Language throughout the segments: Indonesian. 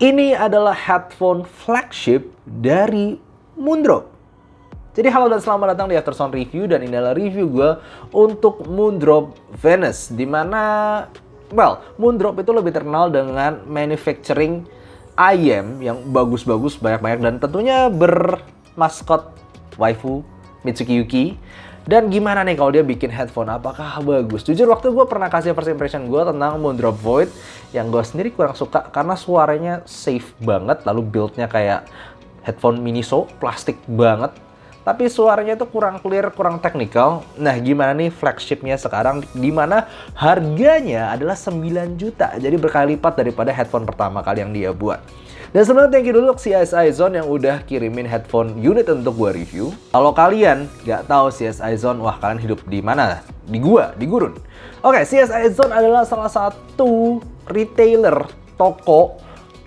Ini adalah headphone flagship dari Moondrop. Jadi halo dan selamat datang di Aftersound Review, dan ini adalah review gue untuk Moondrop Venus, dimana, Moondrop itu lebih terkenal dengan manufacturing IM yang bagus-bagus, banyak-banyak, dan tentunya bermaskot waifu Mitsuki Yuki. Dan gimana nih kalau dia bikin headphone, apakah bagus? Jujur waktu gue pernah kasih first impression gue tentang Moondrop Void, yang gue sendiri kurang suka karena suaranya safe banget, lalu build-nya kayak headphone Miniso, plastik banget. Tapi suaranya itu kurang clear, kurang technical. Nah gimana nih flagshipnya sekarang, dimana harganya adalah 9 juta, jadi berkali lipat daripada headphone pertama kali yang dia buat. Dan sebelumnya thank you dulu CSI Zone yang udah kirimin headphone unit untuk gua review. Kalau kalian nggak tahu CSI Zone, wah kalian hidup di mana? Di gurun. Oke, CSI Zone adalah salah satu retailer toko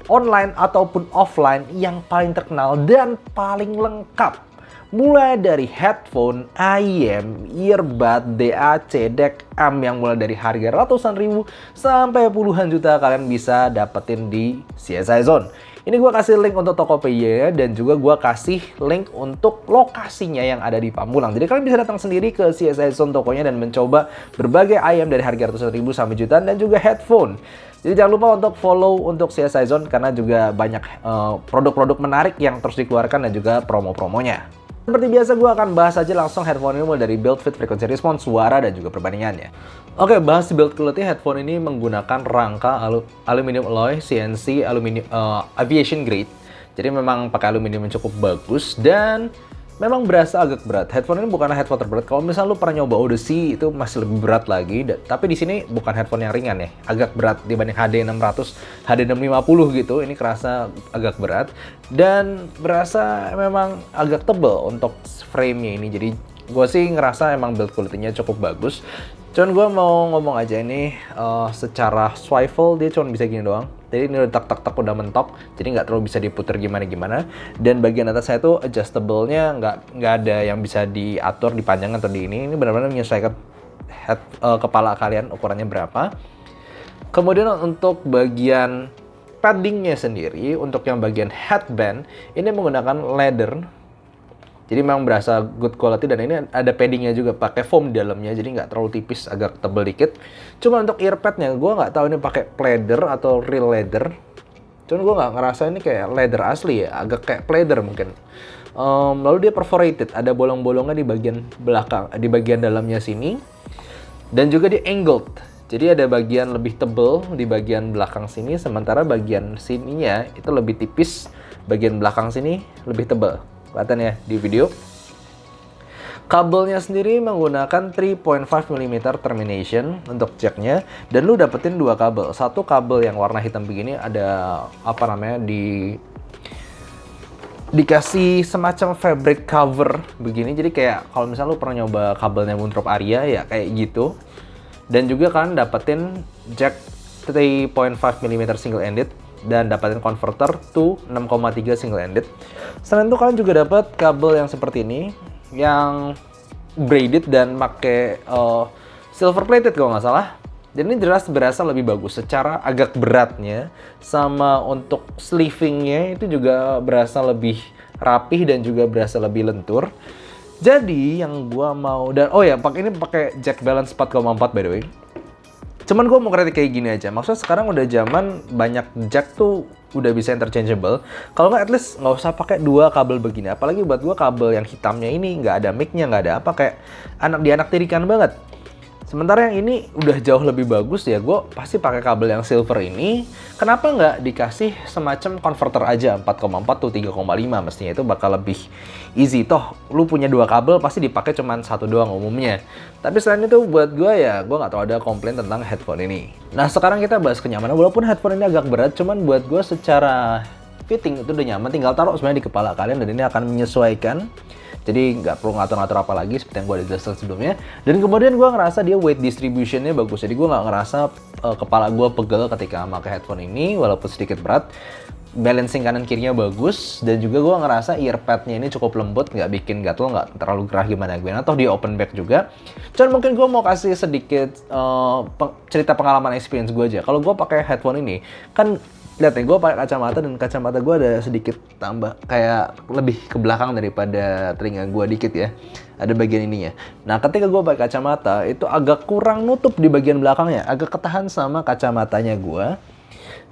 online ataupun offline yang paling terkenal dan paling lengkap. Mulai dari headphone, IM, earbud, DAC, DEC-M yang mulai dari harga ratusan ribu sampai puluhan juta kalian bisa dapetin di CSI Zone. Ini gue kasih link untuk Tokopedia dan juga gue kasih link untuk lokasinya yang ada di Pamulang. Jadi kalian bisa datang sendiri ke CSI Zone tokonya dan mencoba berbagai IM dari harga ratusan ribu sampai jutaan dan juga headphone. Jadi jangan lupa untuk follow untuk CSI Zone karena juga banyak produk-produk menarik yang terus dikeluarkan dan juga promo-promonya. Seperti biasa gue akan bahas aja langsung headphone ini mulai dari build, fit, frequency response, suara, dan juga perbandingannya. Oke, bahas build quality. Headphone ini menggunakan rangka aluminium alloy CNC aviation grade. Jadi memang pakai aluminium yang cukup bagus dan memang berasa agak berat. Headphone ini bukanlah headphone terberat. Kalau misalnya lu pernah nyoba Odyssey, itu masih lebih berat lagi. Tapi di sini bukan headphone yang ringan ya. Agak berat dibanding HD600, HD650 gitu. Ini kerasa agak berat. Dan berasa memang agak tebal untuk frame-nya ini. Jadi gue sih ngerasa emang build quality-nya cukup bagus. Cuman gue mau ngomong aja ini secara swivel dia cuma bisa gini doang. Jadi ini udah tak udah mentok, jadi nggak terlalu bisa diputer gimana. Dan bagian atasnya itu adjustable-nya nggak ada yang bisa diatur, dipanjangkan atau di ini. Ini benar-benar menyesuaikan kepala kalian ukurannya berapa. Kemudian untuk bagian paddingnya sendiri, untuk yang bagian headband ini menggunakan leather. Jadi memang berasa good quality dan ini ada paddingnya juga, pakai foam di dalamnya, jadi nggak terlalu tipis, agak tebal dikit. Cuma untuk earpadnya, gue nggak tahu ini pakai pleather atau real leather. Cuman gue nggak ngerasa ini kayak leather asli ya, agak kayak pleather mungkin. Lalu dia perforated, ada bolong-bolongnya di bagian belakang, di bagian dalamnya sini. Dan juga di angled, jadi ada bagian lebih tebal di bagian belakang sini, sementara bagian sininya itu lebih tipis, bagian belakang sini lebih tebal. Kelihatan ya di video. Kabelnya sendiri menggunakan 3.5 mm termination untuk jacknya, dan lu dapetin dua kabel. Satu kabel yang warna hitam begini ada dikasih semacam fabric cover begini. Jadi kayak kalau misalnya lu pernah nyoba kabelnya Moondrop Aria ya kayak gitu. Dan juga kalian dapetin jack 3.5 mm single ended dan dapatin converter to 6,3 single ended. Selain itu kalian juga dapat kabel yang seperti ini yang braided dan pakai silver plated kalau nggak salah. Dan ini jelas berasa lebih bagus secara agak beratnya, sama untuk sleevingnya itu juga berasa lebih rapih dan juga berasa lebih lentur. Jadi yang gua mau, dan ini pakai jack balance 4,4 by the way. Cuman gue mau kritik kayak gini aja, maksudnya sekarang udah zaman banyak jack tuh udah bisa interchangeable. Kalau nggak, at least nggak usah pakai dua kabel begini. Apalagi buat gue kabel yang hitamnya ini nggak ada mic-nya, nggak ada apa, kayak dianaktirikan banget. Sementara yang ini udah jauh lebih bagus ya, gue pasti pakai kabel yang silver ini. Kenapa nggak dikasih semacam converter aja 4,4 tuh 3,5, mestinya itu bakal lebih easy. Toh lu punya dua kabel pasti dipakai cuman satu doang umumnya. Tapi selain itu buat gue ya, gue nggak tahu ada komplain tentang headphone ini. Nah sekarang kita bahas kenyamanan. Walaupun headphone ini agak berat, cuman buat gue secara fitting itu udah nyaman. Tinggal taruh sebenarnya di kepala kalian dan ini akan menyesuaikan. Jadi nggak perlu ngatur-ngatur apa lagi seperti yang gue udah jelaskan sebelumnya. Dan kemudian gue ngerasa dia weight distributionnya bagus. Jadi gue nggak ngerasa kepala gue pegel ketika pakai headphone ini walaupun sedikit berat. Balancing kanan kirinya bagus. Dan juga gue ngerasa earpadnya ini cukup lembut, nggak bikin gatel, nggak terlalu gerah gimana. Atau dia open back juga. Cuman mungkin gue mau kasih sedikit cerita pengalaman experience gue aja. Kalau gue pakai headphone ini kan lihat nih, gue pakai kacamata dan kacamata gue ada sedikit tambah kayak lebih ke belakang daripada telinga gue dikit ya. Ada bagian ininya. Nah, ketika gue pakai kacamata itu agak kurang nutup di bagian belakangnya, agak ketahan sama kacamatanya gue.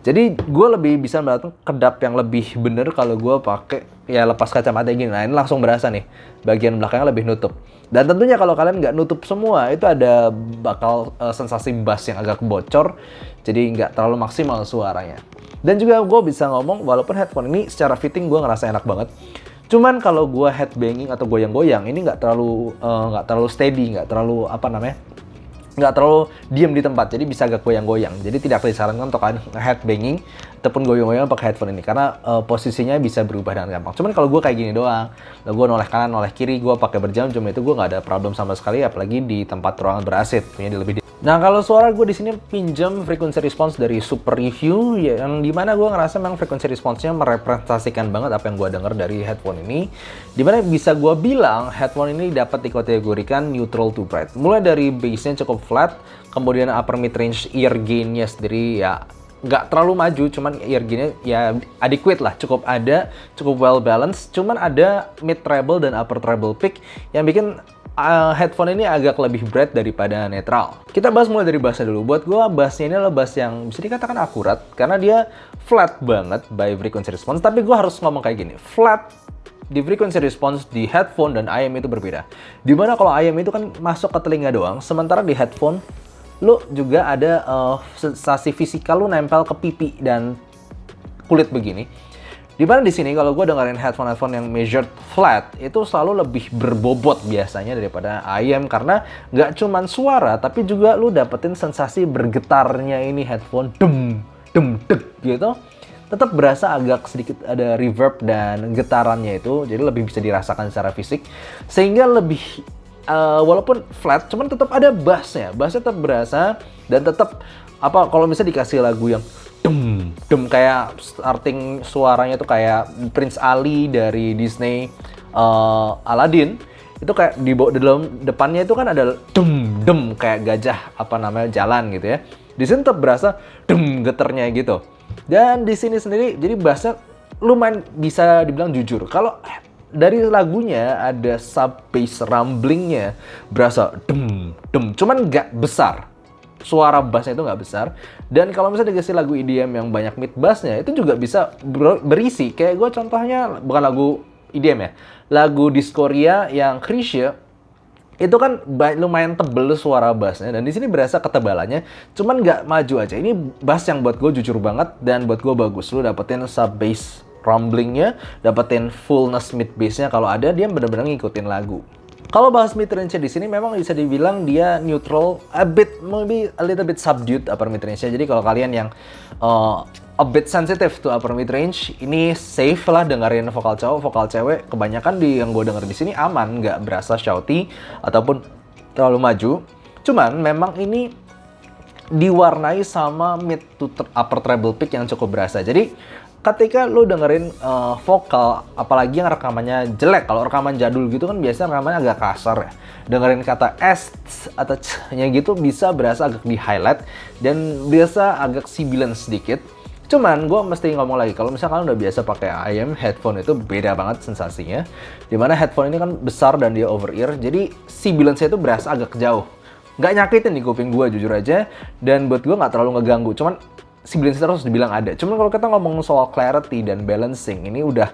Jadi gue lebih bisa melihat kedap yang lebih bener kalau gue pakai ya lepas kacamata gini. Nah, ini langsung berasa nih bagian belakangnya lebih nutup. Dan tentunya kalau kalian nggak nutup semua itu ada bakal sensasi bass yang agak bocor. Jadi nggak terlalu maksimal suaranya. Dan juga gue bisa ngomong walaupun headphone ini secara fitting gue ngerasa enak banget. Cuman kalau gue headbanging atau goyang-goyang ini nggak terlalu steady, nggak terlalu nggak terlalu diem di tempat, jadi bisa agak goyang-goyang. Jadi tidak disarankan untuk kalian headbanging ataupun goyang-goyang pakai headphone ini karena posisinya bisa berubah dengan gampang. Cuman kalau gue kayak gini doang, gue noleh kanan, noleh kiri, gue pakai berjam-jam itu gue nggak ada problem sama sekali, apalagi di tempat ruangan ber-AC, punya lebih. Nah, kalau suara gue di sini pinjam frequency response dari Super Review, yang dimana gue ngerasa memang frequency response-nya merepresentasikan banget apa yang gue denger dari headphone ini. Dimana bisa gue bilang headphone ini dapat dikategorikan neutral to bright. Mulai dari bass-nya cukup flat, kemudian upper mid range ear gain-nya sendiri ya nggak terlalu maju, cuman ear gain-nya ya adequate lah, cukup well balanced. Cuman ada mid treble dan upper treble pick yang bikin headphone ini agak lebih bright daripada netral. Kita bahas mulai dari bassnya dulu. Buat gue bassnya ini adalah bass yang bisa dikatakan akurat karena dia flat banget by frequency response. Tapi gue harus ngomong kayak gini, flat di frequency response di headphone dan IM itu berbeda. Dimana kalau IM itu kan masuk ke telinga doang, sementara di headphone lu juga ada sensasi fisikal lu nempel ke pipi dan kulit begini. Dimana di sini kalau gue dengerin headphone yang measured flat itu selalu lebih berbobot biasanya daripada IM karena nggak cuman suara tapi juga lu dapetin sensasi bergetarnya ini headphone deg gitu. Tetap berasa agak sedikit ada reverb dan getarannya itu, jadi lebih bisa dirasakan secara fisik sehingga lebih walaupun flat cuman tetap ada bassnya tetap berasa dan tetap kalau misalnya dikasih lagu yang kayak starting suaranya tuh kayak Prince Ali dari Disney Aladdin itu kayak di dalam depannya itu kan ada kayak gajah jalan gitu ya. Di sini tetap berasa geternya gitu. Dan di sini sendiri jadi bassnya lumayan bisa dibilang jujur. Kalau dari lagunya ada sub bass rumblingnya berasa cuman nggak besar. Suara bassnya itu nggak besar. Dan kalau misalnya dikasih lagu EDM yang banyak mid bassnya itu juga bisa berisi. Kayak gue contohnya bukan lagu EDM ya, lagu Diskoria yang Krisya itu kan lumayan tebel suara bassnya dan di sini berasa ketebalannya, cuman nggak maju aja. Ini bass yang buat gue jujur banget dan buat gue bagus. Lu dapetin sub bass rumblingnya, dapetin fullness mid bassnya kalau ada, dia benar-benar ngikutin lagu. Kalau bahas mid range di sini memang bisa dibilang dia neutral, maybe a little bit subdued upper mid range-nya. Jadi kalau kalian yang a bit sensitive to upper mid range, ini safe lah dengerin vokal cowok, vokal cewek. Kebanyakan yang gue denger di sini aman, nggak berasa shouty ataupun terlalu maju. Cuman memang ini diwarnai sama mid to upper treble pick yang cukup berasa. Jadi ketika lu dengerin vokal, apalagi yang rekamannya jelek, kalau rekaman jadul gitu kan biasanya rekamannya agak kasar ya. Dengerin kata S atau C-nya gitu bisa berasa agak di highlight dan biasa agak sibilan sedikit. Cuman gue mesti ngomong lagi, kalau misalnya kalian udah biasa pakai IM, headphone itu beda banget sensasinya. Dimana headphone ini kan besar dan dia over ear, jadi sibilansnya itu berasa agak jauh. Nggak nyakitin di kuping gue jujur aja, dan buat gue nggak terlalu ngeganggu. Cuman sibilans terus dibilang ada. Cuman kalau kita ngomong soal clarity dan balancing, ini udah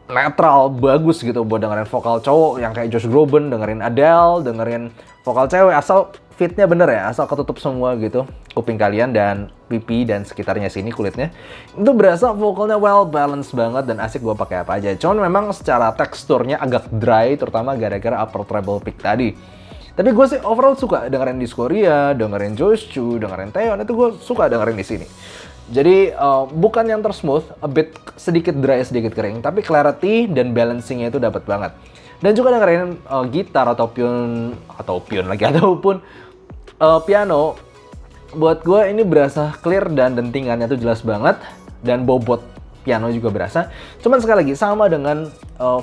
netral, bagus gitu buat dengerin vokal cowok yang kayak Josh Groban, dengerin Adele, dengerin vokal cewek, asal fitnya bener ya, asal ketutup semua gitu kuping kalian dan pipi dan sekitarnya sini kulitnya. Itu berasa vokalnya well balanced banget dan asik gue pakai apa aja. Cuman memang secara teksturnya agak dry, terutama gara-gara upper treble pick tadi. Tapi gue sih overall suka dengerin Diskoria, dengerin Joyce Chu, dengerin Taeyeon, itu gue suka dengerin di sini. Jadi bukan yang tersmooth, a bit sedikit dry, sedikit kering, tapi clarity dan balancingnya itu dapat banget. Dan juga dengerin gitar ataupun piano, buat gue ini berasa clear dan dentingannya tuh jelas banget dan bobot piano juga berasa. Cuman sekali lagi sama dengan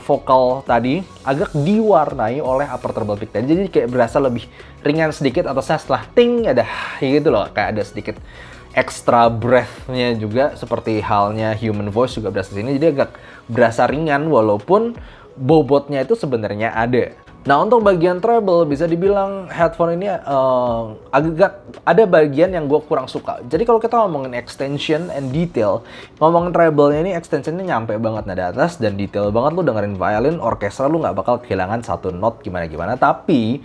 vokal tadi agak diwarnai oleh upper treble pick tadi. Jadi kayak berasa lebih ringan sedikit atau setelah ting ada gitu loh, kayak ada sedikit extra breath-nya juga seperti halnya human voice juga berasa sini, jadi agak berasa ringan walaupun bobotnya itu sebenarnya ada. Nah, untuk bagian treble bisa dibilang headphone ini agak ada bagian yang gue kurang suka. Jadi kalau kita ngomongin extension and detail, ngomongin treble-nya ini extensionnya nyampe banget nada atas dan detail banget. Lu dengerin violin, orkestra lu nggak bakal kehilangan satu note gimana-gimana. Tapi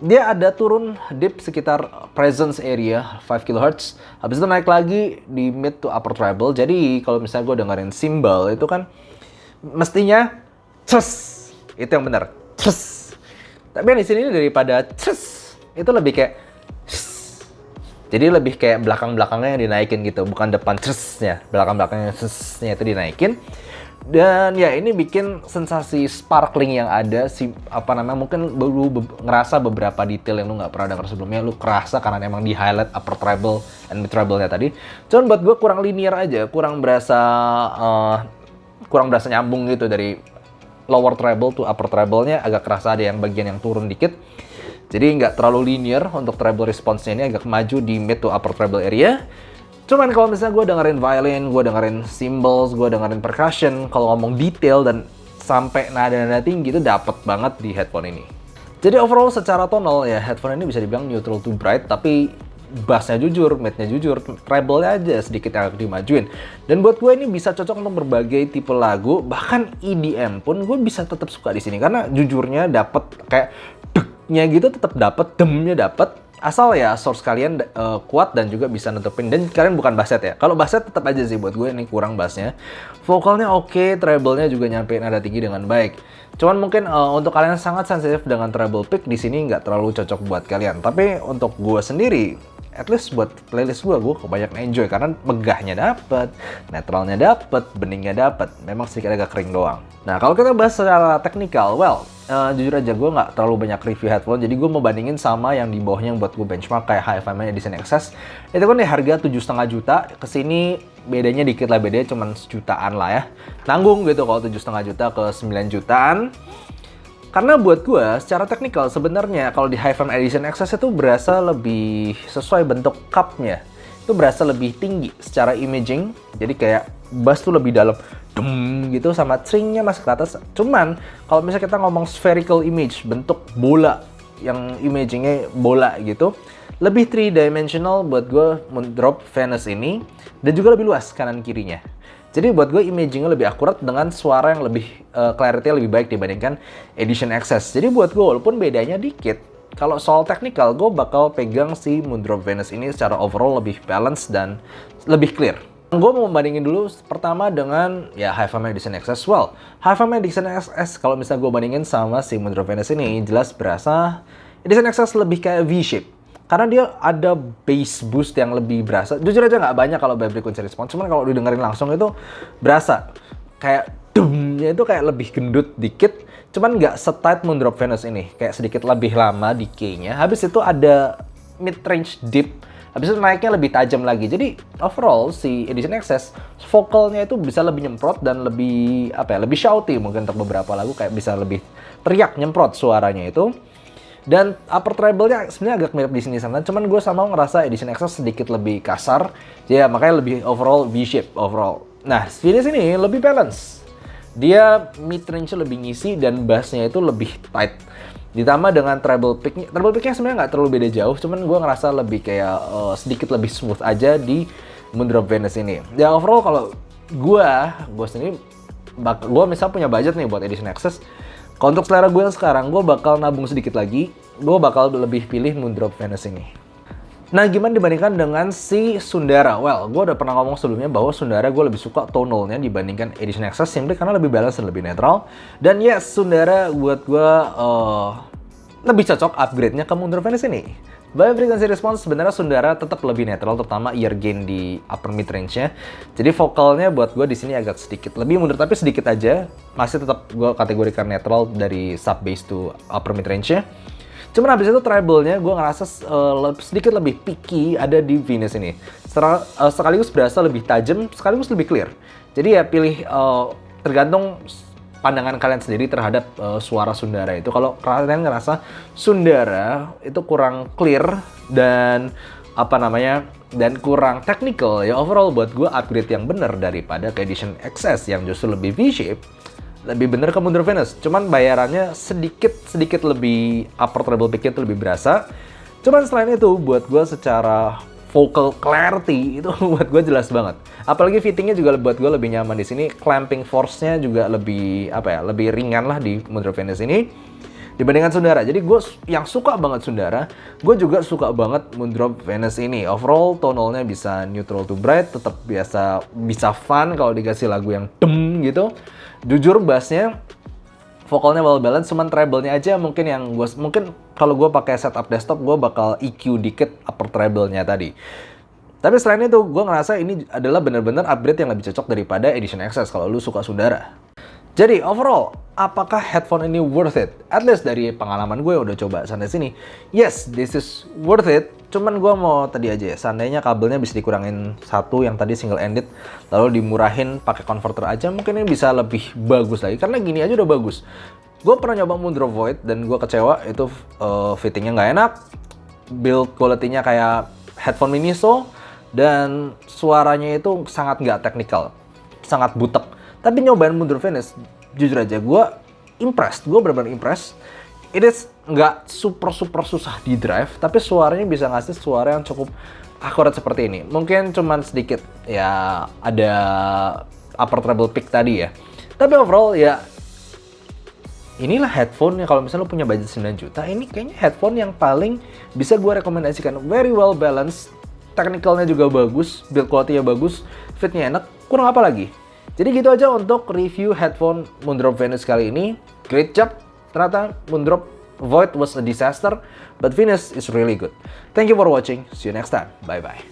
dia ada turun deep sekitar presence area 5 kHz. Habis itu naik lagi di mid to upper treble. Jadi kalau misalnya gue dengerin cymbal itu kan mestinya cus, itu yang benar. Cus. Tapi yang di sini daripada cus, itu lebih kayak cus. Jadi lebih kayak belakang-belakangnya yang dinaikin gitu, bukan depan cusnya, belakang-belakangnya cusnya itu dinaikin. Dan ya ini bikin sensasi sparkling yang ada mungkin lu ngerasa beberapa detail yang lu nggak pernah dengar sebelumnya, lu kerasa karena emang di highlight upper treble and mid treble-nya tadi. Cuman buat gue kurang linear aja, kurang berasa nyambung gitu dari lower treble to upper treble-nya, agak kerasa ada yang bagian yang turun dikit. Jadi nggak terlalu linear untuk treble response-nya, ini agak maju di mid to upper treble area. Cuman kalau misalnya gue dengerin violin, gue dengerin cymbals, gue dengerin percussion, kalau ngomong detail dan sampai nada-nada tinggi itu dapet banget di headphone ini. Jadi overall secara tonal ya headphone ini bisa dibilang neutral to bright, tapi bassnya jujur, midnya jujur, treble-nya aja sedikit yang dimajuin. Dan buat gue ini bisa cocok untuk berbagai tipe lagu, bahkan EDM pun gue bisa tetap suka di sini karena jujurnya dapet kayak deknya gitu, tetap dapet, demnya dapet. Asal ya source kalian kuat dan juga bisa nutupin, dan kalian bukan basset ya. Kalau basset tetap aja sih buat gue ini kurang bassnya. Vokalnya oke, treble-nya juga nyampein nada tinggi dengan baik. Cuman mungkin untuk kalian yang sangat sensitif dengan treble pick di sini nggak terlalu cocok buat kalian. Tapi untuk gue sendiri, at least buat playlist gue kebanyakan enjoy karena megahnya dapet, netralnya dapet, beningnya dapet. Memang sedikit agak kering doang. Nah, kalau kita bahas secara teknikal, jujur aja gue nggak terlalu banyak review headphone, jadi gue mau bandingin sama yang di bawahnya yang buat gue benchmark kayak HFM Edition XS. Itu kan di harga 7,5 juta, kesini bedanya dikit lah, bedanya cuma sejutaan lah ya. Nanggung gitu kalau 7,5 juta ke 9 jutaan. Karena buat gue, secara teknikal sebenarnya kalau di HFM Edition XS itu berasa lebih sesuai bentuk cupnya. Itu berasa lebih tinggi secara imaging, jadi kayak bass tuh lebih dalam, gitu, sama stringnya masih ke atas. Cuman kalau misalnya kita ngomong spherical image, bentuk bola yang imagingnya bola gitu, lebih 3-dimensional buat gue Moondrop Venus ini, dan juga lebih luas kanan kirinya. Jadi buat gue imagingnya lebih akurat dengan suara yang lebih clarity lebih baik dibandingkan Edition XS. Jadi buat gue walaupun bedanya dikit, kalau soal technical gue bakal pegang si Moondrop Venus ini secara overall lebih balance dan lebih clear. Gue mau membandingin dulu pertama dengan ya HFM Edition XS. HFM Edition XS kalau misalnya gue bandingin sama si Moondrop Venus ini jelas berasa Edition XS lebih kayak V-shape. Karena dia ada bass boost yang lebih berasa. Jujur aja nggak banyak kalau by frequency response. Cuman kalau didengerin langsung itu berasa. Kayak dumnya itu kayak lebih gendut dikit. Cuman nggak setight Moondrop Venus ini. Kayak sedikit lebih lama decay-nya. Habis itu ada mid-range deep. Habis itu naiknya lebih tajam lagi. Jadi overall si Edition XS vokalnya itu bisa lebih nyemprot dan lebih lebih shouty mungkin untuk beberapa lagu, kayak bisa lebih teriak nyemprot suaranya itu. Dan upper treble-nya sebenarnya agak mirip di sini sana, cuman gue sama ngerasa Edition XS sedikit lebih kasar, ya makanya lebih overall V-shape overall. Nah, sini lebih balance. Dia mid-range lebih ngisi dan bass-nya itu lebih tight. Ditambah dengan treble pick-nya sebenarnya nggak terlalu beda jauh, cuman gue ngerasa lebih kayak sedikit lebih smooth aja di Moondrop Venus ini. Ya overall kalau gue sendiri, gue misalnya punya budget nih buat Edition XS. Kalau untuk selera gue yang sekarang, gue bakal nabung sedikit lagi. Gue bakal lebih pilih Moondrop Venus ini. Nah, gimana dibandingkan dengan si Sundara? Gue udah pernah ngomong sebelumnya bahwa Sundara gue lebih suka tonalnya dibandingkan Edition XS, simply karena lebih balance dan lebih netral. Dan yes, Sundara buat gue lebih cocok upgrade-nya ke Moondrop Venus ini. By frequency response sebenarnya Sundara tetap lebih netral, terutama ear gain di upper mid range-nya. Jadi vokalnya buat gue di sini agak sedikit lebih mundur, tapi sedikit aja. Masih tetap gue kategorikan netral dari sub bass to upper mid range-nya. Cuman habis itu treble-nya gue ngerasa sedikit lebih picky ada di Venus ini. Sekaligus berasa lebih tajam, sekaligus lebih clear. Jadi ya pilih tergantung pandangan kalian sendiri terhadap suara Sundara itu. Kalau kalian ngerasa Sundara itu kurang clear dan dan kurang technical ya. Overall buat gue upgrade yang bener daripada ke Edition XS yang justru lebih V-shape, lebih bener ke Moondrop Venus. Cuman bayarannya sedikit lebih, upper treble picknya itu lebih berasa. Cuman selain itu buat gue secara vocal clarity itu buat gue jelas banget. Apalagi fittingnya juga buat gue lebih nyaman di sini. Clamping force-nya juga lebih lebih ringan lah di Moondrop Venus ini dibandingkan Sundara. Jadi gue yang suka banget Sundara, gue juga suka banget Moondrop Venus ini. Overall tonalnya bisa neutral to bright, tetap bisa fun kalau dikasih lagu yang gitu. Jujur bassnya, vokalnya well balance, cuman treble-nya aja mungkin kalau gue pakai setup desktop gue bakal EQ dikit upper treble-nya tadi. Tapi selain itu gue ngerasa ini adalah bener-bener upgrade yang lebih cocok daripada Edition XS kalau lu suka Sundara. Jadi overall, apakah headphone ini worth it? At least dari pengalaman gue udah coba sana sini. Yes, this is worth it. Cuman gue mau tadi aja ya, seandainya kabelnya bisa dikurangin satu yang tadi single ended, lalu dimurahin pakai converter aja, mungkin ini bisa lebih bagus lagi. Karena gini aja udah bagus. Gue pernah nyoba Moondrop Void dan gue kecewa, itu fittingnya nggak enak, build quality-nya kayak headphone Miniso, dan suaranya itu sangat nggak technical, sangat butek. Tapi nyobain Moondrop Venus, jujur aja gue impressed, gue benar-benar impressed. It is nggak super susah di drive, tapi suaranya bisa ngasih suara yang cukup akurat seperti ini. Mungkin cuman sedikit ya ada upper treble pick tadi ya. Tapi overall ya inilah headphone yang kalau misalnya lo punya budget 9 juta, ini kayaknya headphone yang paling bisa gue rekomendasikan. Very well balanced, technicalnya juga bagus, build quality-nya bagus, fitnya enak, kurang apa lagi? Jadi gitu aja untuk review headphone Moondrop Venus kali ini. Great job. Ternyata Moondrop Void was a disaster, but Venus is really good. Thank you for watching. See you next time. Bye-bye.